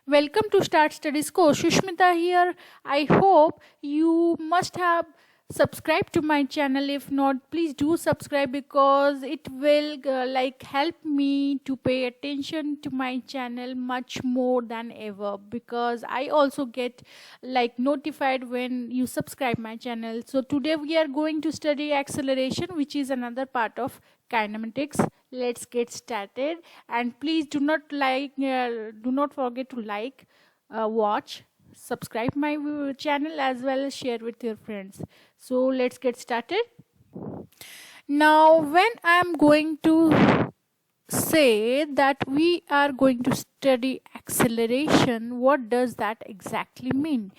Welcome to Start Studies course. Shushmita here. I hope you must have subscribed to my channel. If not, please do subscribe because it will help me to pay attention to my channel much more than ever, because I also get notified when you subscribe my channel. So today we are going to study acceleration, which is another part of kinematics. Let's get started, and please do not forget to watch, subscribe my channel as well as share with your friends. So let's get started. Now when I am going to say that we are going to study acceleration, what does that exactly mean?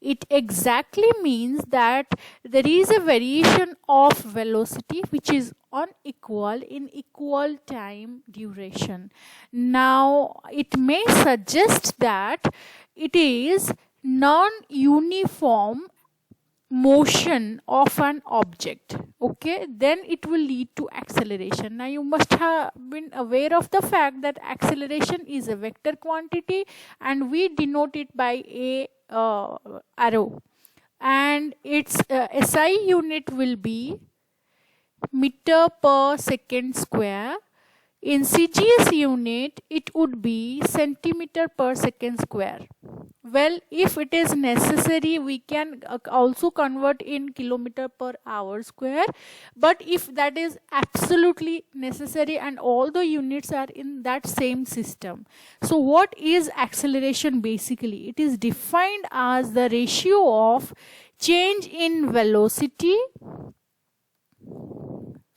It exactly means that there is a variation of velocity which is unequal in equal time duration. Now it may suggest that it is non-uniform motion of an object. Okay, then it will lead to acceleration. Now you must have been aware of the fact that acceleration is a vector quantity and we denote it by a arrow, and its SI unit will be meter per second square. In CGS unit it would be centimeter per second square. Well, if it is necessary, we can also convert in kilometer per hour square, but if that is absolutely necessary and all the units are in that same system. So what is acceleration basically? It is defined as the ratio of change in velocity.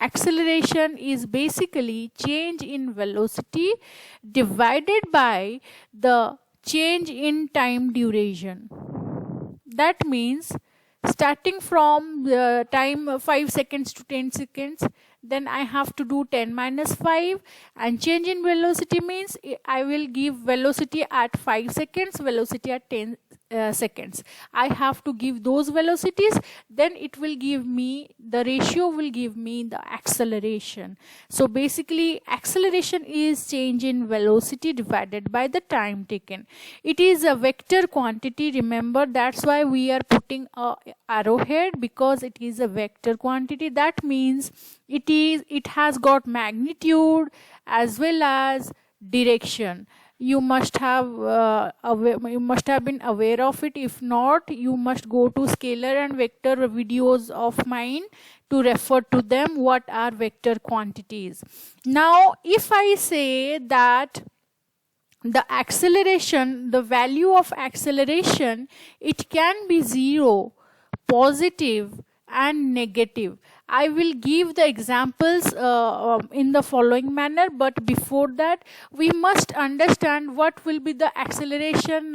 Acceleration is basically change in velocity divided by the change in time duration. That means starting from the time 5 seconds to 10 seconds, then I have to do 10 minus 5, and change in velocity means I will give velocity at 5 seconds, velocity at 10 seconds. I have to give those velocities, then it will give me, the ratio will give me the acceleration. So basically acceleration is change in velocity divided by the time taken. It is a vector quantity, remember, that's why we are putting a arrowhead, because it is a vector quantity. That means it has got magnitude as well as direction. You must have been aware of it. If not, you must go to scalar and vector videos of mine to refer to them, what are vector quantities. Now if I say that the acceleration, the value of acceleration, it can be 0, positive and negative. I will give the examples in the following manner, but before that we must understand what will be the acceleration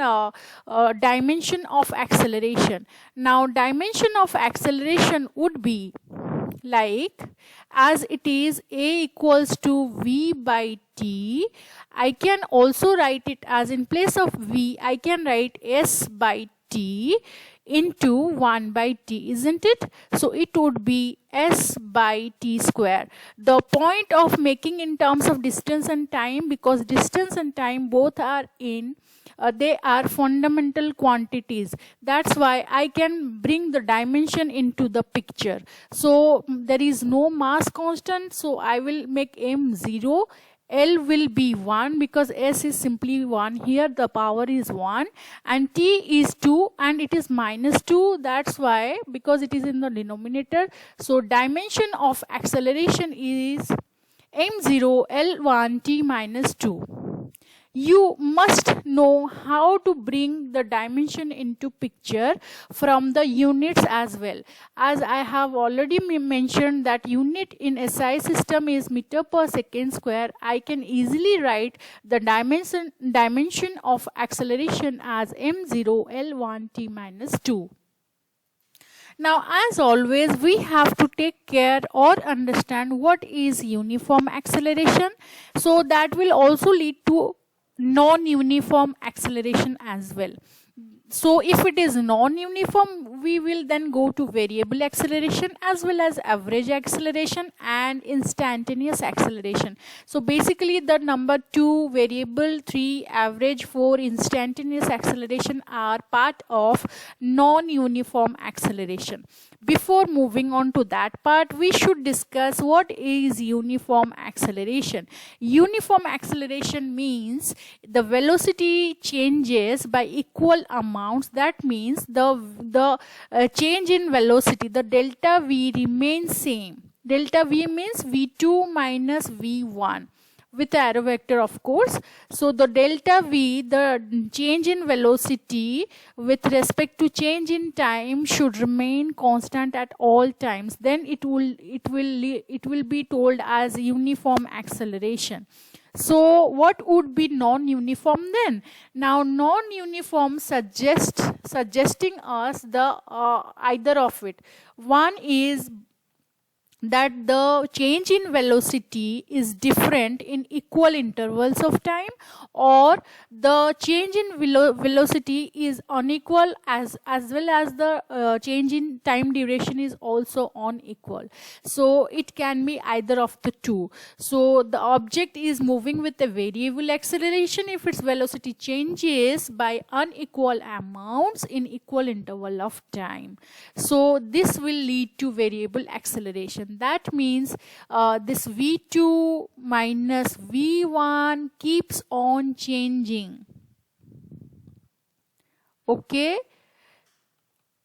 dimension of acceleration. Now dimension of acceleration would be like, as it is a equals to v by t, I can also write it as, in place of v I can write s by t into 1 by t, isn't it? So it would be s by t square. The point of making in terms of distance and time, because distance and time both are in they are fundamental quantities. That's why I can bring the dimension into the picture. So there is no mass constant, so I will make m 0. L will be 1 because S is simply 1 here, the power is 1, and T is 2 and it is minus 2. That's why, because it is in the denominator. So dimension of acceleration is m0 L1 T minus 2. You must know how to bring the dimension into picture from the units as well. As I have already mentioned that unit in SI system is meter per second square, I can easily write the dimension of acceleration as m0 L1 T minus 2. Now as always, we have to take care or understand what is uniform acceleration. So that will also lead to non-uniform acceleration as well. So if it is non-uniform, we will then go to variable acceleration as well as average acceleration and instantaneous acceleration. So basically the number 2, variable, 3, average, 4, instantaneous acceleration are part of non-uniform acceleration. Before moving on to that part, we should discuss what is uniform acceleration. Uniform acceleration means the velocity changes by equal amounts. That means the change in velocity, the delta v remains same. Delta v means v2 minus v1 with arrow vector, of course. So the delta v, the change in velocity with respect to change in time, should remain constant at all times. Then it will be told as uniform acceleration. So what would be non-uniform then? Now non-uniform suggesting us the either of it. One is that the change in velocity is different in equal intervals of time, or the change in velocity is unequal as well as the change in time duration is also unequal. So it can be either of the two. So the object is moving with a variable acceleration if its velocity changes by unequal amounts in equal interval of time. So this will lead to variable acceleration. That means this v2 minus v1 keeps on changing. Okay,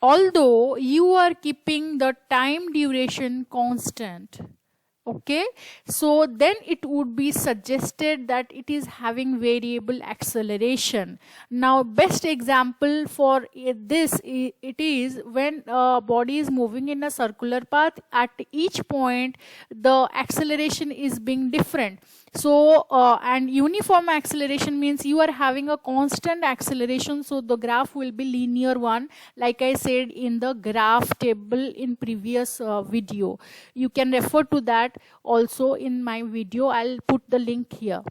although you are keeping the time duration constant. Okay, so then it would be suggested that it is having variable acceleration. Now best example for this, it is when a body is moving in a circular path. At each point the acceleration is being different. So and uniform acceleration means you are having a constant acceleration, so the graph will be linear one, like I said in the graph table in previous video. You can refer to that also in my video. I'll put the link here.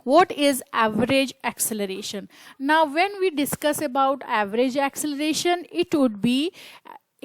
What is average acceleration? Now when we discuss about average acceleration, it would be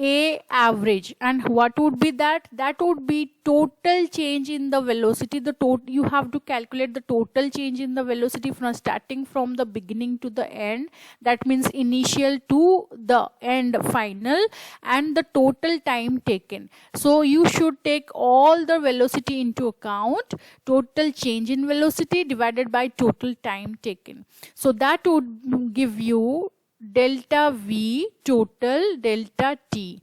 a average. And what would be that? That would be total change in the velocity. You have to calculate the total change in the velocity from starting from the beginning to the end. That means initial to the end final, and the total time taken. So you should take all the velocity into account, total change in velocity divided by total time taken. So that would give you delta v total delta t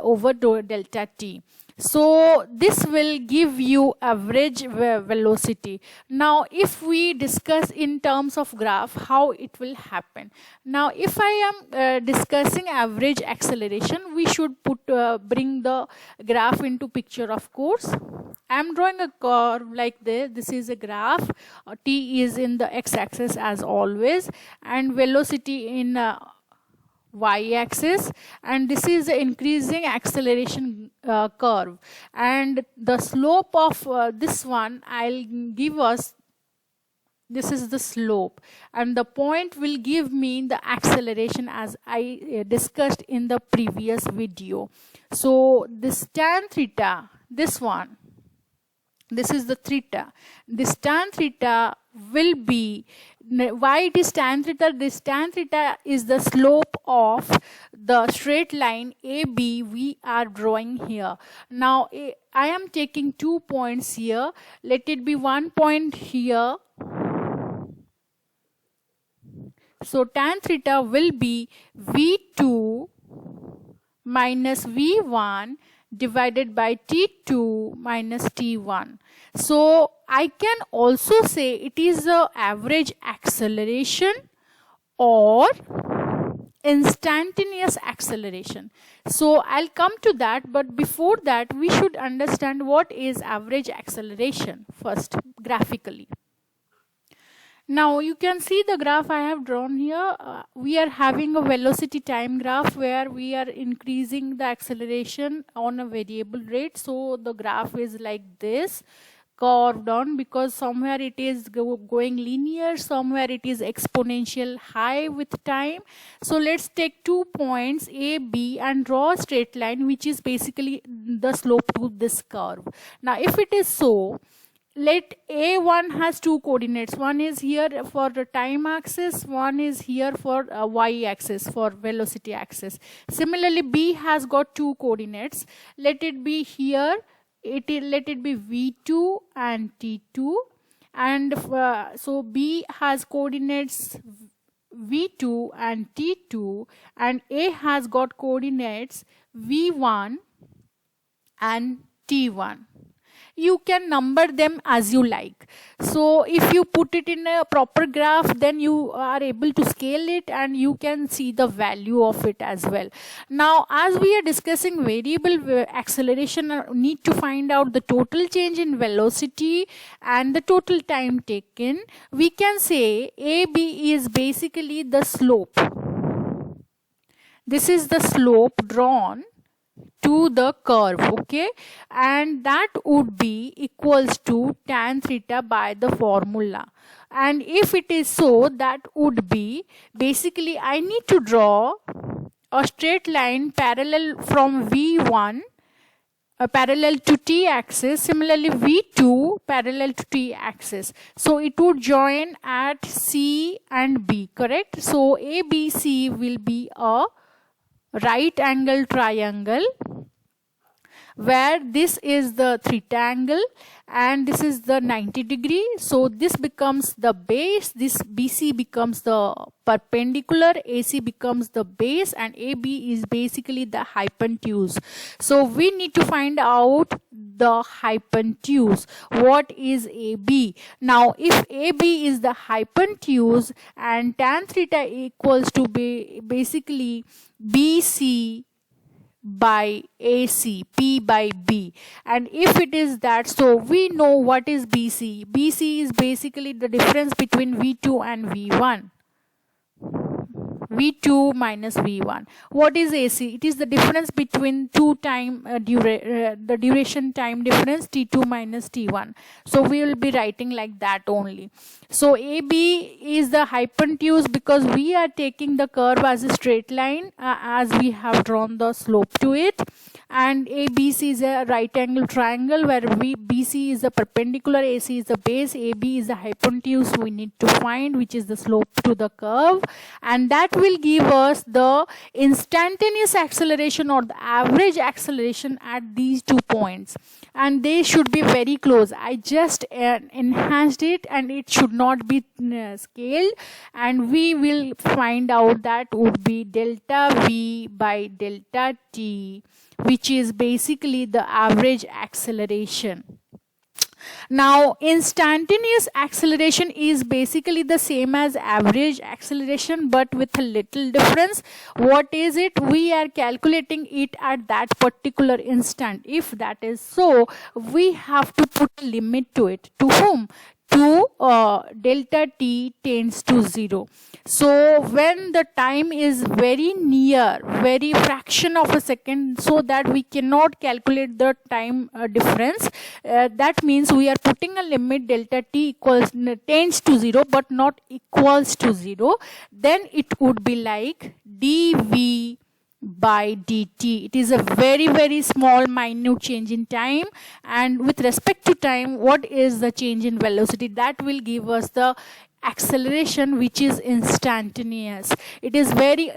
over delta t. So this will give you average velocity. Now if we discuss in terms of graph how it will happen. Now if I am discussing average acceleration, we should bring the graph into picture, of course. I am drawing a curve like this. This is a graph. T is in the x-axis as always, and velocity in y-axis, and this is the increasing acceleration curve, and the slope of this one I'll give us. This is the slope, and the point will give me the acceleration as I discussed in the previous video. So this tan theta, this one, this is the theta. This tan theta will be, why it is tan theta? This tan theta is the slope of the straight line AB we are drawing here. Now I am taking 2 points here. Let it be 1 point here. So tan theta will be V2 minus V1 divided by T2 minus T1. So I can also say it is the average acceleration or instantaneous acceleration. So I'll come to that, but before that we should understand what is average acceleration first graphically. Now you can see the graph I have drawn here. We are having a velocity time graph where we are increasing the acceleration on a variable rate. So the graph is like this, curved on, because somewhere it is going linear, somewhere it is exponential high with time. So let's take 2 points A, B and draw a straight line which is basically the slope to this curve. Now if it is so, let A1 has 2 coordinates. One is here for the time axis, one is here for y axis, for velocity axis. Similarly, B has got 2 coordinates. Let it be here, let it be V2 and T2, and so B has coordinates V2 and T2, and A has got coordinates V1 and T1. You can number them as you like. So if you put it in a proper graph, then you are able to scale it and you can see the value of it as well. Now as we are discussing variable acceleration, need to find out the total change in velocity and the total time taken. We can say AB is basically the slope. This is the slope drawn to the curve, okay, and that would be equals to tan theta by the formula. And if it is so, that would be basically I need to draw a straight line parallel from V1 parallel to T axis, similarly V2 parallel to T axis. So it would join at C and B, correct? So ABC will be a right angle triangle where this is the theta angle and this is the 90 degree. So this becomes the base, this BC becomes the perpendicular, AC becomes the base, and AB is basically the hypotenuse. So we need to find out the hypotenuse. What is AB? Now if AB is the hypotenuse and tan theta equals to be basically BC by AC, P by B, and if it is that, so we know what is BC. BC is basically the difference between V2 and V1. V2 minus V1. What is AC? It is the difference between two time the duration time difference, T2 minus T1. So we will be writing like that only. So AB is the hypotenuse because we are taking the curve as a straight line as we have drawn the slope to it, and ABC is a right angle triangle where BC is the perpendicular, AC is the base, AB is the hypotenuse we need to find, which is the slope to the curve, and that will give us the instantaneous acceleration or the average acceleration at these 2 points, and they should be very close. I just enhanced it and it should not be scaled, and we will find out that would be delta V by delta T, which is basically the average acceleration. Now instantaneous acceleration is basically the same as average acceleration but with a little difference. What is it? We are calculating it at that particular instant. If that is so, we have to put a limit to it. To whom? To delta T tends to 0. So when the time is very near, very fraction of a second, so that we cannot calculate the time difference, that means we are putting a limit delta T tends to 0 but not equals to 0, then it would be like dV by dt. It is a very, very small minute change in time, and with respect to time, what is the change in velocity? That will give us the acceleration which is instantaneous. It is very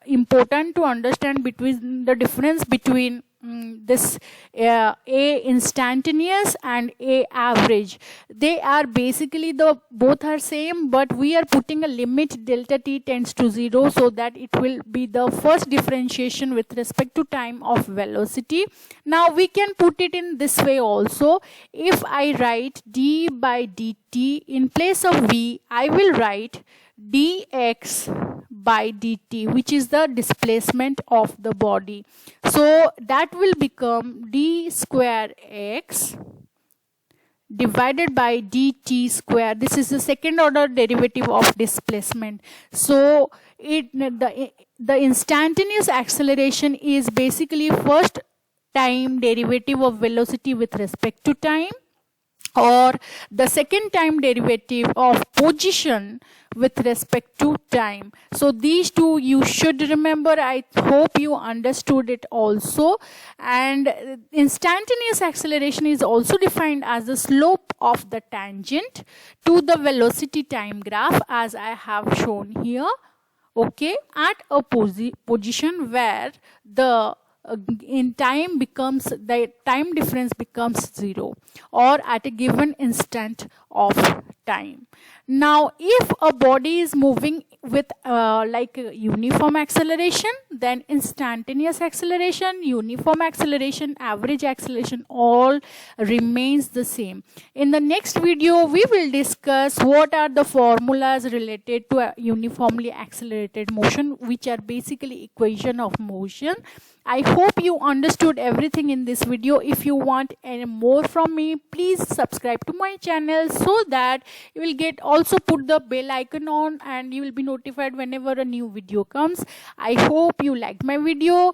important to understand between the difference between this A instantaneous and A average. They are basically both are same, but we are putting a limit delta T tends to 0 so that it will be the first differentiation with respect to time of velocity. Now we can put it in this way also. If I write d by dt, in place of v I will write dx by dt, which is the displacement of the body. So that will become d square x divided by dt square. This is the second order derivative of displacement. So the instantaneous acceleration is basically first time derivative of velocity with respect to time, or the second time derivative of position with respect to time. So these two you should remember. I hope you understood it also. And instantaneous acceleration is also defined as the slope of the tangent to the velocity time graph, as I have shown here. Okay, at a position where the in time becomes, the time difference becomes zero, or at a given instant of time. Now if a body is moving with like a uniform acceleration, then instantaneous acceleration, uniform acceleration, average acceleration all remains the same. In the next video we will discuss what are the formulas related to a uniformly accelerated motion, which are basically equation of motion. I hope you understood everything in this video. If you want any more from me, please subscribe to my channel so that you will get, also put the bell icon on, and you will be notified whenever a new video comes. I hope you liked my video.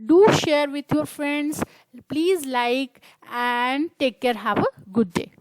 Do share with your friends. Please like and take care. Have a good day.